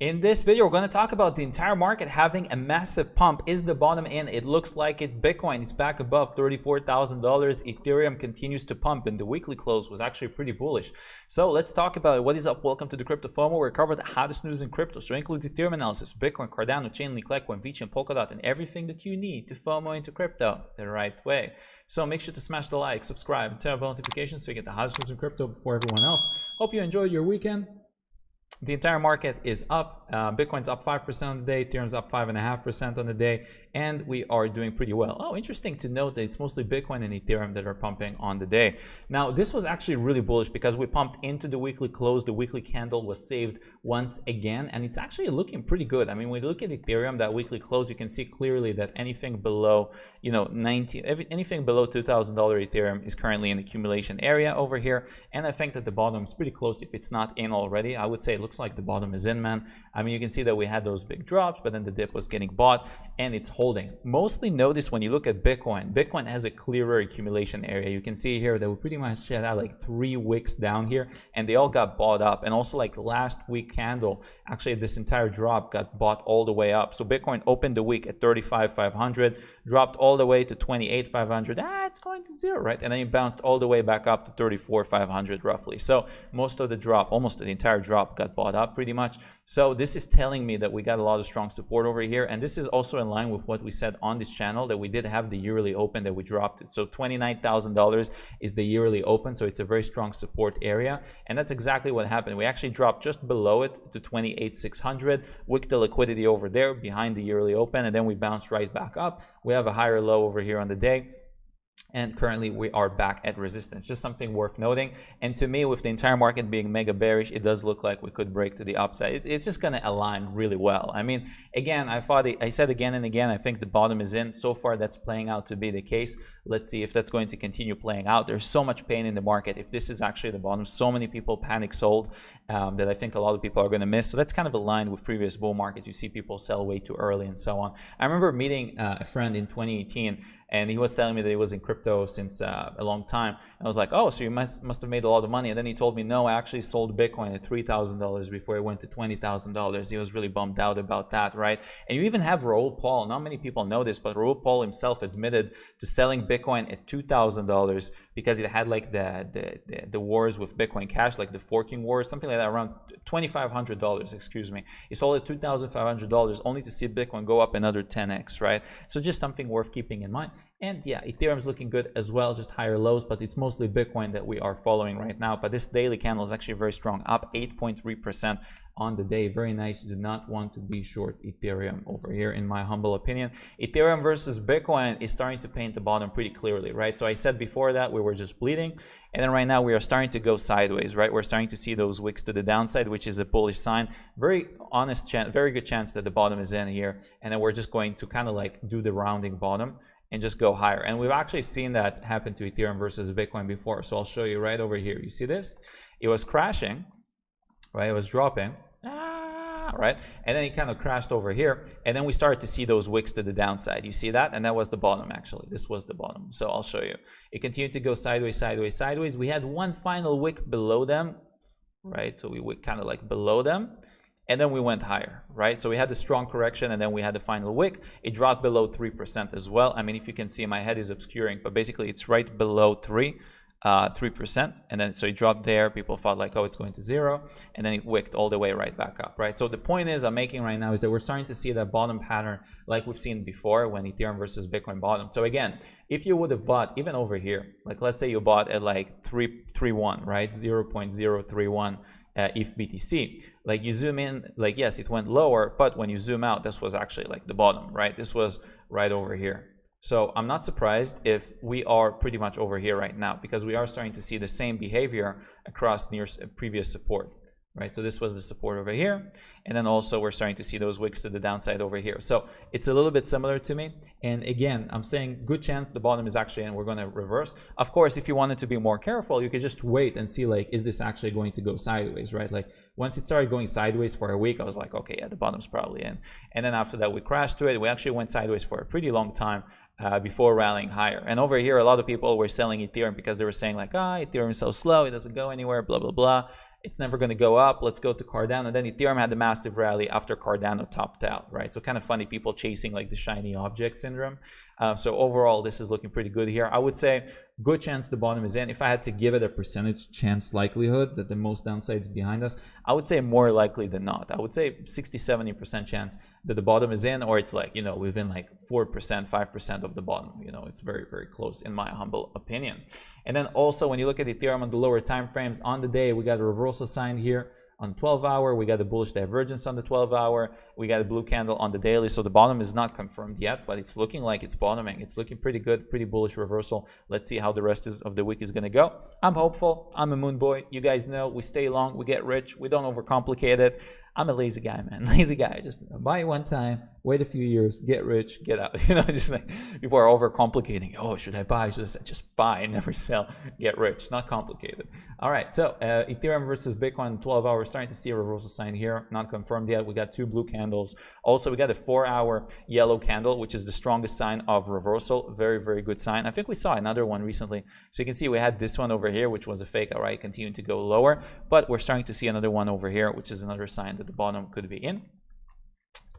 In this video, we're going to talk about the entire market having a massive pump. Is the bottom in? It looks like it. Bitcoin is back above $34,000. Ethereum continues to pump, and the weekly close was actually pretty bullish. So let's talk about it. What is up? Welcome to the Crypto FOMO. We're covering the hottest news in crypto. So it includes Ethereum analysis, Bitcoin, Cardano, Chainlink, Litecoin, VeChain, and Polkadot, and everything that you need to FOMO into crypto the right way. So make sure to smash the like, subscribe, and turn on notifications so you get the hottest news in crypto before everyone else. Hope you enjoyed your weekend. The entire market is up. Bitcoin's up 5% on the day, Ethereum's up 5.5% on the day, and we are doing pretty well. Oh, interesting to note that it's mostly Bitcoin and Ethereum that are pumping on the day. Now, this was actually really bullish because we pumped into the weekly close. The weekly candle was saved once again, and it's actually looking pretty good. I mean, when you look at Ethereum, that weekly close, you can see clearly that anything below, anything below $2,000 Ethereum is currently in the accumulation area over here, and I think that the bottom is pretty close if it's not in already. I would say it looks like the bottom is in, man. I mean, you can see that we had those big drops, but then the dip was getting bought and it's holding. Mostly notice when you look at Bitcoin has a clearer accumulation area. You can see here that we pretty much had like 3 wicks down here and they all got bought up. And also like last week candle, actually this entire drop got bought all the way up. So Bitcoin opened the week at 35,500, dropped all the way to 28,500. It's going to zero, right? And then it bounced all the way back up to 34,500 roughly. So most of the drop, almost the entire drop got bought up pretty much. So this is telling me that we got a lot of strong support over here, and this is also in line with what we said on this channel, that we did have the yearly open that we dropped it. So $29,000 is the yearly open, so it's a very strong support area, and that's exactly what happened. We actually dropped just below it to 28,600, wicked the liquidity over there behind the yearly open, and then we bounced right back up. We have a higher low over here on the day, and currently we are back at resistance. Just something worth noting. And to me, with the entire market being mega bearish, it does look like we could break to the upside. It's just going to align really well. I mean, again, I said again and again, I think the bottom is in. So far, that's playing out to be the case. Let's see if that's going to continue playing out. There's so much pain in the market. If this is actually the bottom, so many people panic sold that I think a lot of people are going to miss. So that's kind of aligned with previous bull markets. You see people sell way too early and so on. I remember meeting a friend in 2018, and he was telling me that he was in crypto since a long time. And I was like, oh, so you must have made a lot of money. And then he told me, no, I actually sold Bitcoin at $3,000 before it went to $20,000. He was really bummed out about that, right? And you even have Raul Paul. Not many people know this, but Raul Paul himself admitted to selling Bitcoin at $2,000 because it had like the wars with Bitcoin Cash, like the forking wars, something like that, around $2,500, excuse me. He sold at $2,500 only to see Bitcoin go up another 10x, right? So just something worth keeping in mind. And yeah, Ethereum is looking good as well, just higher lows, but it's mostly Bitcoin that we are following right now. But this daily candle is actually very strong, up 8.3% on the day. Very nice. You do not want to be short Ethereum over here, in my humble opinion. Ethereum versus Bitcoin is starting to paint the bottom pretty clearly, right? So I said before that we were just bleeding, and then right now we are starting to go sideways, right? We're starting to see those wicks to the downside, which is a bullish sign. Very honest chance, very good chance that the bottom is in here, and then we're just going to kind of like do the rounding bottom and just go higher. And we've actually seen that happen to Ethereum versus Bitcoin before. So I'll show you right over here. You see this? It was crashing, right? It was dropping, right? And then it kind of crashed over here. And then we started to see those wicks to the downside. You see that? And that was the bottom, actually. This was the bottom. So I'll show you. It continued to go sideways, sideways, sideways. We had one final wick below them, right? So we wick kind of like below them. And then we went higher, right? So we had the strong correction, and then we had the final wick. It dropped below 3% as well. I mean, if you can see, my head is obscuring, but basically it's right below 3%. And then so it dropped there. People thought like, oh, it's going to zero, and then it wicked all the way right back up, right? So the point is I'm making right now is that we're starting to see that bottom pattern like we've seen before when Ethereum versus Bitcoin bottom. So again, if you would have bought even over here, like let's say you bought at like 331, right? 0.031 ETH BTC, like you zoom in, like yes, it went lower, but when you zoom out, this was actually like the bottom, right? This was right over here. So I'm not surprised if we are pretty much over here right now, because we are starting to see the same behavior across near previous support, right? So this was the support over here, and then also we're starting to see those wicks to the downside over here. So it's a little bit similar to me. And again, I'm saying good chance the bottom is actually in. We're going to reverse. Of course, if you wanted to be more careful, you could just wait and see like, is this actually going to go sideways, right? Like once it started going sideways for a week, I was like, okay, yeah, the bottom's probably in. And then after that, we crashed to it. We actually went sideways for a pretty long time before rallying higher. And over here, a lot of people were selling Ethereum because they were saying like, Ethereum is so slow, it doesn't go anywhere, blah, blah, blah. it's never going to go up. Let's go to Cardano. And then Ethereum had a massive rally after Cardano topped out, right? So kind of funny, people chasing like the shiny object syndrome. So overall, this is looking pretty good here. I would say good chance the bottom is in. If I had to give it a percentage chance likelihood that the most downside is behind us, I would say more likely than not. I would say 60-70% chance that the bottom is in, or it's like, you know, within like 4%, 5% of the bottom. You know, it's very, very close in my humble opinion. And then also when you look at Ethereum on the lower time frames, on the day we got a reversal sign here. On 12-hour, we got a bullish divergence on the 12-hour. We got a blue candle on the daily. So the bottom is not confirmed yet, but it's looking like it's bottoming. It's looking pretty good, pretty bullish reversal. Let's see how the rest of the week is going to go. I'm hopeful. I'm a moon boy. You guys know we stay long, we get rich, we don't overcomplicate it. I'm a lazy guy, man. Lazy guy. Just buy it one time, wait a few years, get rich, get out. You know, just like people are overcomplicating. Oh, should I buy? Should I just buy, never sell, get rich? Not complicated. All right. So Ethereum versus Bitcoin, 12-hour, starting to see a reversal sign here. Not confirmed yet. We got two blue candles. Also, we got a 4-hour yellow candle, which is the strongest sign of reversal. Very, very good sign. I think we saw another one recently. So you can see we had this one over here, which was a fake. All right, continuing to go lower, but we're starting to see another one over here, which is another sign that the bottom could be in.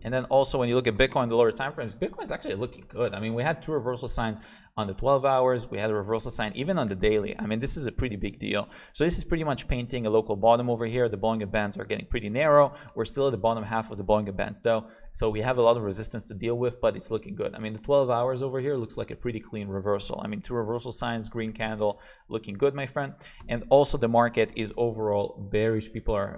And then also when you look at Bitcoin, the lower time frames, Bitcoin's actually looking good. I mean, we had two reversal signs on the 12 hours. We had a reversal sign even on the daily. I mean, this is a pretty big deal. So this is pretty much painting a local bottom over here. The Bollinger Bands are getting pretty narrow. We're still at the bottom half of the Bollinger Bands though. So we have a lot of resistance to deal with, but it's looking good. I mean, the 12 hours over here looks like a pretty clean reversal. I mean, two reversal signs, green candle, looking good, my friend. And also the market is overall bearish.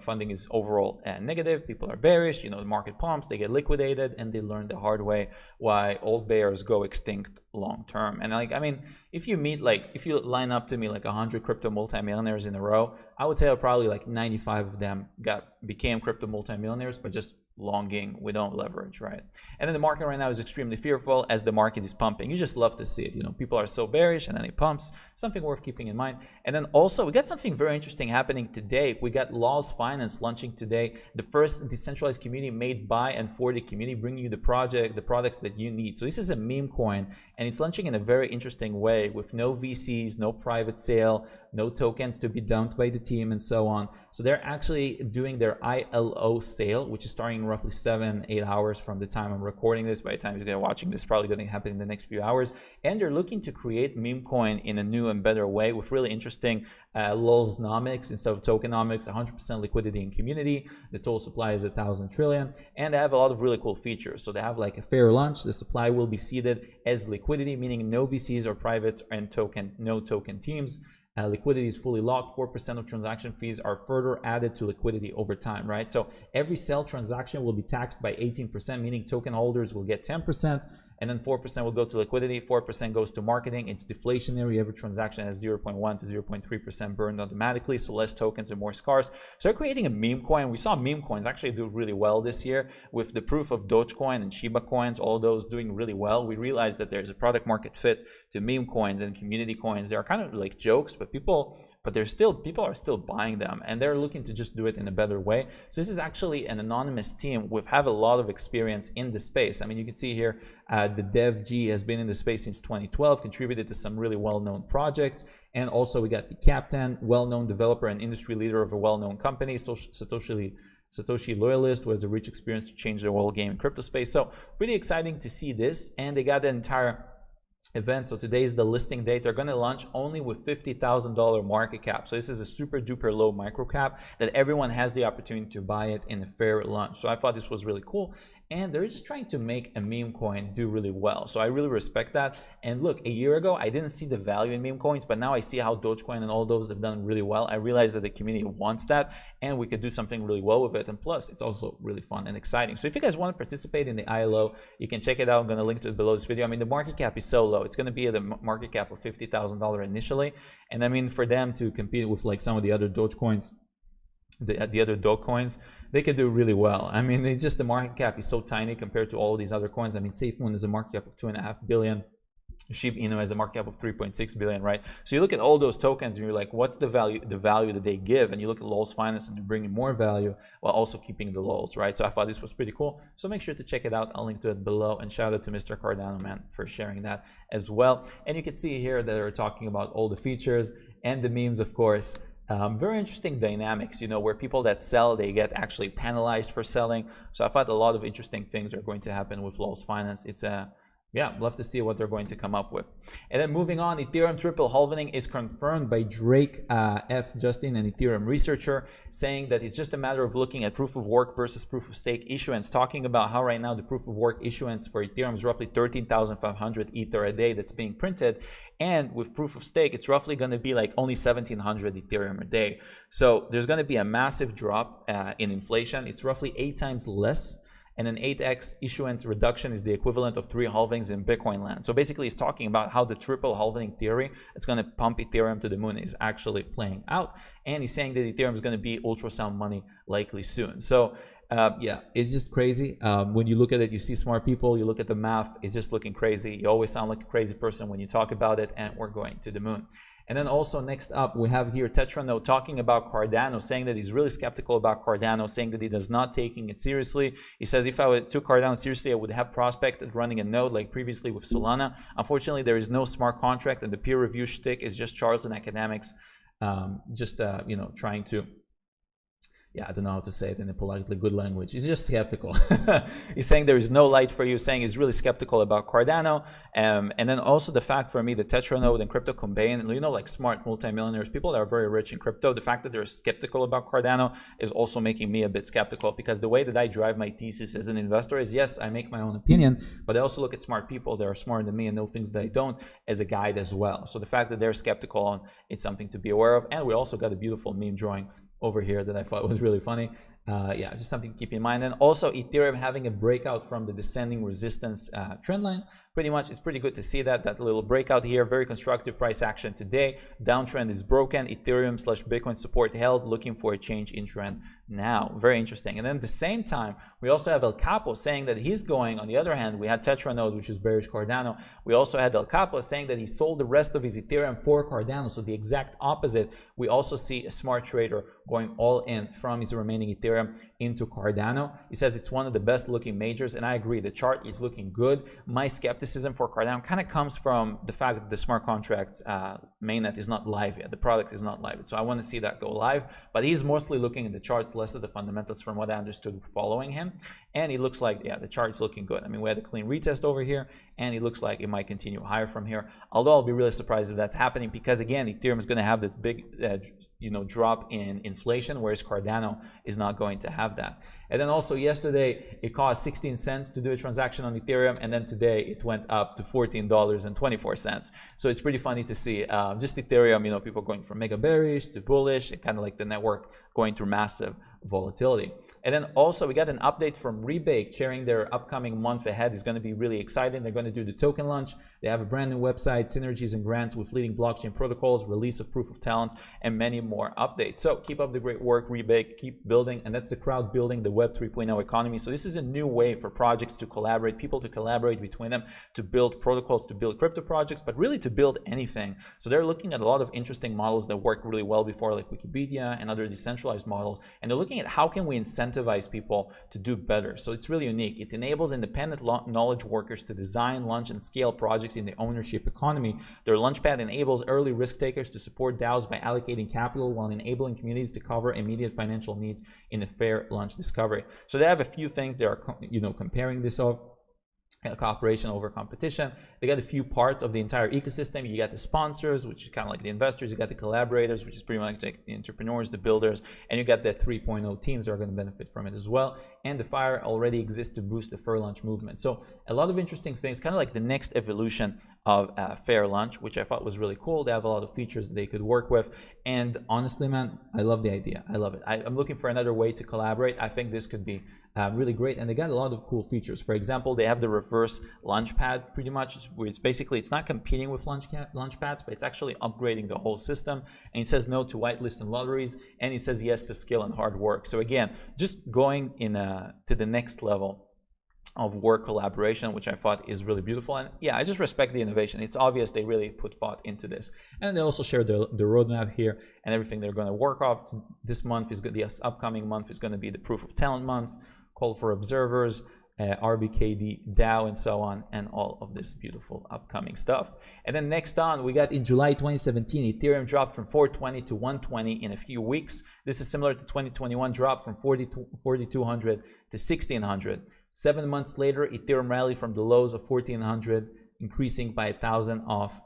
Funding is overall negative. People are bearish. You know, the market pumps, they get liquidated, and they learn the hard way why old bears go extinct long term. And like, I mean, if you line up to me like 100 crypto multimillionaires in a row, I would say probably like 95 of them became crypto multimillionaires, but just longing, we don't leverage, right? And then the market right now is extremely fearful as the market is pumping. You just love to see it. You know, people are so bearish and then it pumps. Something worth keeping in mind. And then also we got something very interesting happening today. We got Laws Finance launching today, the first decentralized community made by and for the community, bringing you the products that you need. So this is a meme coin, and it's launching in a very interesting way with no VCs, no private sale, no tokens to be dumped by the team, and so on. So they're actually doing their ILO sale, which is starting roughly 7-8 hours from the time I'm recording this. By the time you're watching this, probably going to happen in the next few hours. And they're looking to create meme coin in a new and better way with really interesting LOLsnomics instead of tokenomics, 100% liquidity in community. The total supply is 1,000 trillion, and they have a lot of really cool features. So they have like a fair launch. The supply will be seeded as liquidity, meaning no VCs or privates and no token teams. Liquidity is fully locked. 4% of transaction fees are further added to liquidity over time, right? So every sell transaction will be taxed by 18%, meaning token holders will get 10%, and then 4% will go to liquidity, 4% goes to marketing. It's deflationary. Every transaction has 0.1 to 0.3% burned automatically, so less tokens are more scarce. So they're creating a meme coin. We saw meme coins actually do really well this year with the proof of Dogecoin and Shiba coins, all those doing really well. We realized that there's a product market fit to meme coins and community coins. They are kind of like jokes, but people are still buying them, and they're looking to just do it in a better way. So this is actually an anonymous team with have a lot of experience in the space. I mean, you can see here the Dev G has been in the space since 2012, contributed to some really well-known projects, and also we got the Captain, well-known developer and industry leader of a well-known company, Satoshi Loyalist, who has a rich experience to change the whole game in crypto space. So pretty exciting to see this, and they got the entire event. So today is the listing date. They're going to launch only with $50,000 market cap. So this is a super duper low micro cap that everyone has the opportunity to buy it in a fair launch. So I thought this was really cool. And they're just trying to make a meme coin do really well. So I really respect that. And look, a year ago, I didn't see the value in meme coins, but now I see how Dogecoin and all those have done really well. I realize that the community wants that, and we could do something really well with it. And plus, it's also really fun and exciting. So if you guys want to participate in the ILO, you can check it out. I'm going to link to it below this video. I mean, the market cap is so low. It's going to be at a market cap of $50,000 initially. And I mean, for them to compete with like some of the other Dogecoins, the other dog coins, they could do really well. I mean, it's just the market cap is so tiny compared to all of these other coins. I mean, SafeMoon has a market cap of $2.5 billion. Shiba Inu has a market cap of 3.6 billion, right? So you look at all those tokens and you're like, what's the value that they give? And you look at Laws Finance and they're bringing more value while also keeping the lows, right? So I thought this was pretty cool. So make sure to check it out. I'll link to it below, and shout out to Mr. Cardano, man, for sharing that as well. And you can see here that they're talking about all the features and the memes, of course. Very interesting dynamics, you know, where people that sell, they get actually penalized for selling. So I thought a lot of interesting things are going to happen with Lowell's Finance. It's a yeah, love to see what they're going to come up with. And then moving on, Ethereum triple halving is confirmed by Drake F. Justin, an Ethereum researcher, saying that it's just a matter of looking at proof of work versus proof of stake issuance, talking about how right now the proof of work issuance for Ethereum is roughly 13,500 Ether a day that's being printed. And with proof of stake, it's roughly going to be like only 1,700 Ethereum a day. So there's going to be a massive drop in inflation. It's roughly 8 times less. And an 8x issuance reduction is the equivalent of 3 halvings in Bitcoin land. So basically, he's talking about how the triple halving theory that's going to pump Ethereum to the moon is actually playing out. And he's saying that Ethereum is going to be ultrasound money likely soon. So yeah, it's just crazy. When you look at it, you see smart people, you look at the math, it's just looking crazy. You always sound like a crazy person when you talk about it, and we're going to the moon. And then also next up, we have here Tetrano talking about Cardano, saying that he's really skeptical about Cardano, saying that he does not taking it seriously. He says, if I took Cardano seriously, I would have prospected running a node like previously with Solana. Unfortunately, there is no smart contract, and the peer review shtick is just charts and academics, you know, trying to, yeah, I don't know how to say it in a politely good language. He's just skeptical. He's saying there is no light for you, saying he's really skeptical about Cardano. And then also the fact for me, the Tetranode and Crypto Combine, you know, like smart multimillionaires, people that are very rich in crypto, the fact that they're skeptical about Cardano is also making me a bit skeptical, because the way that I drive my thesis as an investor is, yes, I make my own opinion, but I also look at smart people that are smarter than me and know things that I don't as a guide as well. So the fact that they're skeptical on it's something to be aware of. And we also got a beautiful meme drawing over here that I thought was really funny. Yeah, just something to keep in mind. And also Ethereum having a breakout from the descending resistance trend line. Pretty much, it's pretty good to see that little breakout here. Very constructive price action today. Downtrend is broken. Ethereum / Bitcoin support held. Looking for a change in trend now. Very interesting. And then at the same time, we also have El Capo saying that he's going. On the other hand, we had Tetranode, which is bearish Cardano. We also had El Capo saying that he sold the rest of his Ethereum for Cardano. So the exact opposite. We also see a smart trader going all in from his remaining Ethereum into Cardano. He says it's one of the best looking majors, and I agree. The chart is looking good. My skepticism for Cardano kind of comes from the fact that the smart contract mainnet is not live yet. The product is not live yet. So I want to see that go live. But he's mostly looking at the charts, less at the fundamentals from what I understood following him. And it looks like, yeah, the chart's looking good. I mean, we had a clean retest over here, and it looks like it might continue higher from here. Although I'll be really surprised if that's happening, because again, Ethereum is going to have this big, drop in inflation, whereas Cardano is not going to have that. And then also yesterday, it cost 16 cents to do a transaction on Ethereum, and then today it went up to $14.24. So it's pretty funny to see just Ethereum, people going from mega bearish to bullish, and kind of like the network going through massive volatility. And then also we got an update from Rebake sharing their upcoming month ahead is going to be really exciting. They're going to do the token launch. They have a brand new website, synergies and grants with leading blockchain protocols, release of proof of talents, and many more updates. So keep up the great work, Rebake, keep building. And that's the crowd building, the Web 3.0 economy. So this is a new way for projects to collaborate, people to collaborate between them, to build protocols, to build crypto projects, but really to build anything. So they're looking at a lot of interesting models that worked really well before, like Wikipedia and other decentralized models. And they're looking at how can we incentivize people to do better. So it's really unique. It enables independent knowledge workers to design, launch, and scale projects in the ownership economy. Their Launchpad enables early risk takers to support DAOs by allocating capital while enabling communities to cover immediate financial needs in a fair launch discovery. So they have a few things they are, comparing this off. Cooperation over competition. They got a few parts of the entire ecosystem. You got the sponsors, which is kind of like the investors. You got the collaborators, which is pretty much like the entrepreneurs, the builders, and you got the 3.0 teams that are going to benefit from it as well. And the Fire already exists to boost the fair launch movement. So a lot of interesting things, kind of like the next evolution of fair launch, which I thought was really cool. They have a lot of features that they could work with. And honestly, man, I love the idea. I love it. I'm looking for another way to collaborate. I think this could be really great. And they got a lot of cool features. For example, they have the reverse Launchpad, pretty much, where it's not competing with Launchpads, but it's actually upgrading the whole system. And it says no to whitelist and lotteries, and it says yes to skill and hard work. So again, just going to the next level of work collaboration, which I thought is really beautiful. And yeah, I just respect the innovation. It's obvious they really put thought into this. And they also share the roadmap here and everything they're going to work off. This month is good. The upcoming month is going to be the proof of talent month, call for observers, RBKD, DAO, and so on, and all of this beautiful upcoming stuff. And then next on, we got in July 2017, Ethereum dropped from 420 to 120 in a few weeks. This is similar to 2021 drop from 4,200 to 1,600. 7 months later, Ethereum rallied from the lows of 1,400, increasing by 1,000 off.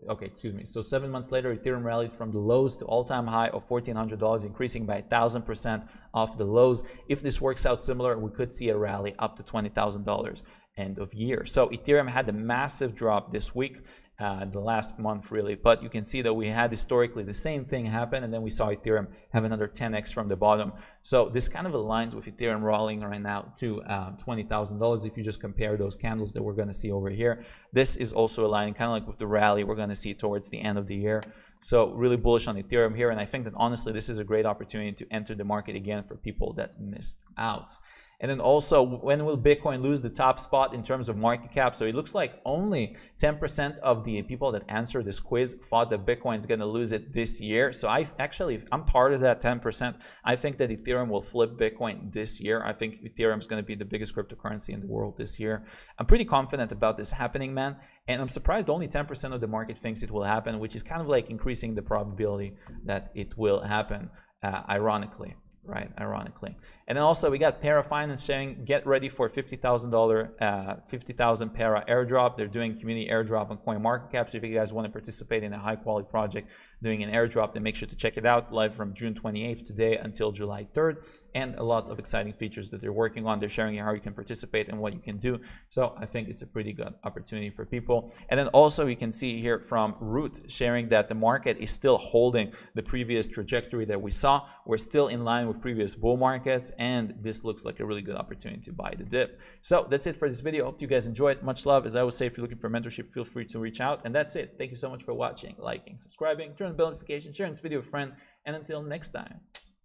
Okay, excuse me. So 7 months later, Ethereum rallied from the lows to all-time high of $1,400, increasing by 1,000% off the lows. If this works out similar, we could see a rally up to $20,000 end of year. So Ethereum had a massive drop this week, the last month really, but you can see that we had historically the same thing happen, and then we saw Ethereum have another 10x from the bottom. So this kind of aligns with Ethereum rolling right now to $20,000 if you just compare those candles that we're going to see over here. This is also aligning kind of like with the rally we're going to see towards the end of the year. So really bullish on Ethereum here, and I think that honestly this is a great opportunity to enter the market again for people that missed out. And then also, when will Bitcoin lose the top spot in terms of market cap? So it looks like only 10% of the people that answered this quiz thought that Bitcoin is going to lose it this year. So I'm part of that 10%. I think that Ethereum will flip Bitcoin this year. I think Ethereum is going to be the biggest cryptocurrency in the world this year. I'm pretty confident about this happening, man. And I'm surprised only 10% of the market thinks it will happen, which is kind of like increasing the probability that it will happen, ironically. Right, ironically. And then also we got Para Finance saying, get ready for $50,000 50,000 Para airdrop. They're doing community airdrop on CoinMarketCap. So if you guys want to participate in a high quality project doing an airdrop, then make sure to check it out. Live from June 28th today until July 3rd, and lots of exciting features that they're working on. They're sharing how you can participate and what you can do. So I think it's a pretty good opportunity for people. And then also you can see here from Root sharing that the market is still holding the previous trajectory that we saw. We're still in line with previous bull markets, and this looks like a really good opportunity to buy the dip. So that's it for this video. Hope you guys enjoyed. Much love. As I always say, if you're looking for mentorship, feel free to reach out. And that's it. Thank you so much for watching, liking, subscribing, turn on the bell notification, sharing this video with a friend, and until next time,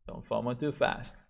don't FOMO too fast.